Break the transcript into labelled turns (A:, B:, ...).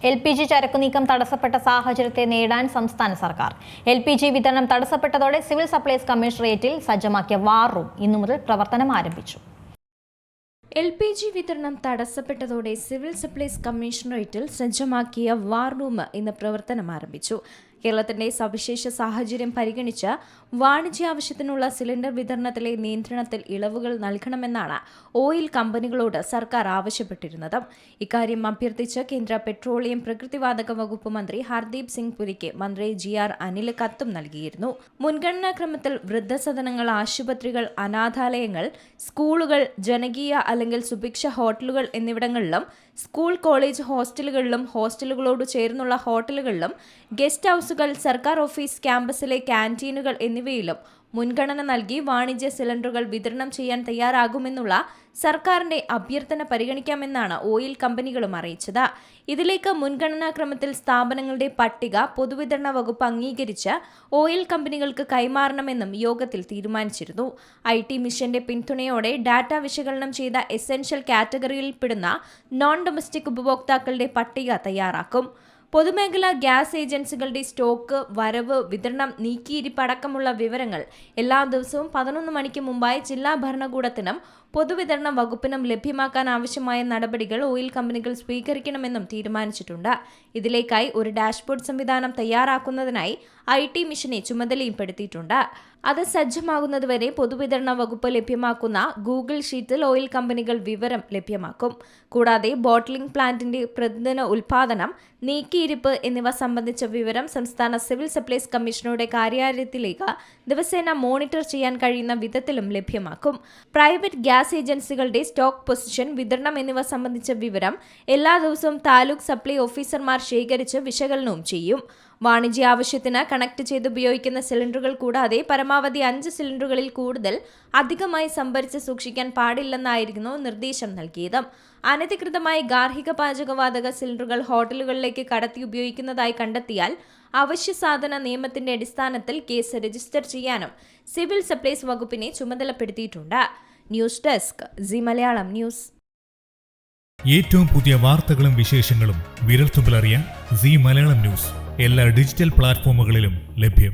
A: LPG ചരക്കു നീക്കം തടസ്സപ്പെട്ട സാഹചര്യത്തെ നേടാൻ സംസ്ഥാന സർക്കാർ. LPG വിതരണം തടസ്സപ്പെട്ടതോടെ സിവിൽ സപ്ലൈസ് കമ്മീഷണറേറ്റിൽ സജ്ജമാക്കിയ വാർ റൂം ഇന്നു മുതൽ പ്രവർത്തനം ആരംഭിച്ചു.
B: LPG വിതരണം തടസ്സപ്പെട്ടതോടെ സിവിൽ സപ്ലൈസ് കമ്മീഷണറേറ്റിൽ സജ്ജമാക്കിയ വാർ റൂം ഇന്ന് പ്രവർത്തനം ആരംഭിച്ചു. കേരളത്തിന്റെ സവിശേഷ സാഹചര്യം പരിഗണിച്ച് വാണിജ്യാവശ്യത്തിനുള്ള സിലിണ്ടർ വിതരണത്തിലെ നിയന്ത്രണത്തിൽ ഇളവുകൾ നൽകണമെന്നാണ് ഓയിൽ കമ്പനികളോട് സർക്കാർ ആവശ്യപ്പെട്ടിരുന്നത്. ഇക്കാര്യം അഭ്യർത്ഥിച്ച് കേന്ദ്ര പെട്രോളിയം പ്രകൃതിവാതക വകുപ്പ് മന്ത്രി ഹർദീപ് സിംഗ് പുരിക്ക് മന്ത്രി GR അനിൽ കത്തും നൽകിയിരുന്നു. മുൻഗണനാക്രമത്തിൽ വൃദ്ധസദനങ്ങൾ, ആശുപത്രികൾ, അനാഥാലയങ്ങൾ, സ്കൂളുകൾ, ജനകീയ അല്ലെങ്കിൽ സുഭിക്ഷ ഹോട്ടലുകൾ എന്നിവിടങ്ങളിലും സ്കൂൾ, കോളേജ് ഹോസ്റ്റലുകളിലും ഹോസ്റ്റലുകളോട് ചേർന്നുള്ള ഹോട്ടലുകളിലും ഗസ്റ്റ് ഹൌസുകൾ, സർക്കാർ ഓഫീസ് ക്യാമ്പസിലെ ക്യാന്റീനുകൾ എന്നിവയിലും മുൻഗണന നൽകി വാണിജ്യ സിലിണ്ടറുകൾ വിതരണം ചെയ്യാൻ തയ്യാറാകുമെന്നുള്ള സർക്കാരിന്റെ അഭ്യർത്ഥന പരിഗണിക്കാമെന്നാണ് ഓയിൽ കമ്പനികളും അറിയിച്ചത്. ഇതിലേക്ക് മുൻഗണനാക്രമത്തിൽ സ്ഥാപനങ്ങളുടെ പട്ടിക പൊതുവിതരണ വകുപ്പ് അംഗീകരിച്ച് ഓയിൽ കമ്പനികൾക്ക് കൈമാറണമെന്നും യോഗത്തിൽ തീരുമാനിച്ചിരുന്നു. IT മിഷന്റെ പിന്തുണയോടെ ഡാറ്റ വിശകലനം ചെയ്ത എസെൻഷ്യൽ കാറ്റഗറിയിൽപ്പെടുന്ന നോൺ ഡൊമസ്റ്റിക് ഉപഭോക്താക്കളുടെ പട്ടിക തയ്യാറാക്കും. പൊതുമേഖലാ ഗ്യാസ് ഏജൻസികളുടെ സ്റ്റോക്ക്, വരവ്, വിതരണം, നീക്കിയിരിപ്പ് അടക്കമുള്ള വിവരങ്ങൾ എല്ലാ ദിവസവും 11 മണിക്ക് മുമ്പായി ജില്ലാ ഭരണകൂടത്തിനും പൊതുവിതരണ വകുപ്പിനും ലഭ്യമാക്കാൻ ആവശ്യമായ നടപടികൾ ഓയിൽ കമ്പനികൾ സ്വീകരിക്കണമെന്നും തീരുമാനിച്ചിട്ടുണ്ട്. ഇതിലേക്കായി ഒരു ഡാഷ്ബോർഡ് സംവിധാനം തയ്യാറാക്കുന്നതിനായി IT മിഷനെ ചുമതലപ്പെടുത്തിയിട്ടുണ്ട്. അത് സജ്ജമാകുന്നതുവരെ പൊതുവിതരണ വകുപ്പ് ലഭ്യമാക്കുന്ന ഗൂഗിൾ ഷീറ്റിൽ ഓയിൽ കമ്പനികൾ വിവരം ലഭ്യമാക്കും. കൂടാതെ ബോട്ട്ലിംഗ് പ്ലാന്റിന്റെ പ്രതിദിന ഉൽപാദനം, നീക്കിയിരിപ്പ് എന്നിവ സംബന്ധിച്ച വിവരം സംസ്ഥാന സിവിൽ സപ്ലൈസ് കമ്മീഷണറുടെ കാര്യാലയത്തിലേക്ക് ദിവസേന മോണിറ്റർ ചെയ്യാൻ കഴിയുന്ന വിധത്തിലും ലഭ്യമാക്കും. പ്രൈവറ്റ് ഗ്യാസ് ഏജൻസികളുടെ സ്റ്റോക്ക് പൊസിഷൻ, വിതരണം എന്നിവ സംബന്ധിച്ച വിവരം എല്ലാ ദിവസവും താലൂക്ക് സപ്ലൈ ഓഫീസർമാർ ശേഖരിച്ച് വിശകലനവും ചെയ്യും. വാണിജ്യ ആവശ്യത്തിന് കണക്ട് ചെയ്ത് ഉപയോഗിക്കുന്ന സിലിണ്ടറുകൾ കൂടാതെ പരമാവധി 5 സിലിണ്ടറുകളിൽ കൂടുതൽ അധികമായി സംഭരിച്ച് സൂക്ഷിക്കാൻ പാടില്ലെന്നായിരുന്നു നിർദ്ദേശം നൽകിയത്. അനധികൃതമായി ഗാർഹിക പാചകവാതക സിലിണ്ടറുകൾ ഹോട്ടലുകളിലേക്ക് കടത്തി ഉപയോഗിക്കുന്നതായി കണ്ടെത്തിയാൽ അവശ്യ സാധന നിയമത്തിന്റെ അടിസ്ഥാനത്തിൽ കേസ് രജിസ്റ്റർ ചെയ്യാനും സിവിൽ സപ്ലൈസ് വകുപ്പിനെ ചുമതലപ്പെടുത്തിയിട്ടുണ്ട്. News desk C Malayalam news.
C: ഏറ്റവും പുതിയ വാർത്തകളും വിശേഷങ്ങളും വിരൽത്തുമ്പിലറിയാൻ സി മലയാളം ന്യൂസ് എല്ലാ ഡിജിറ്റൽ പ്ലാറ്റ്ഫോമുകളിലും ലഭ്യം.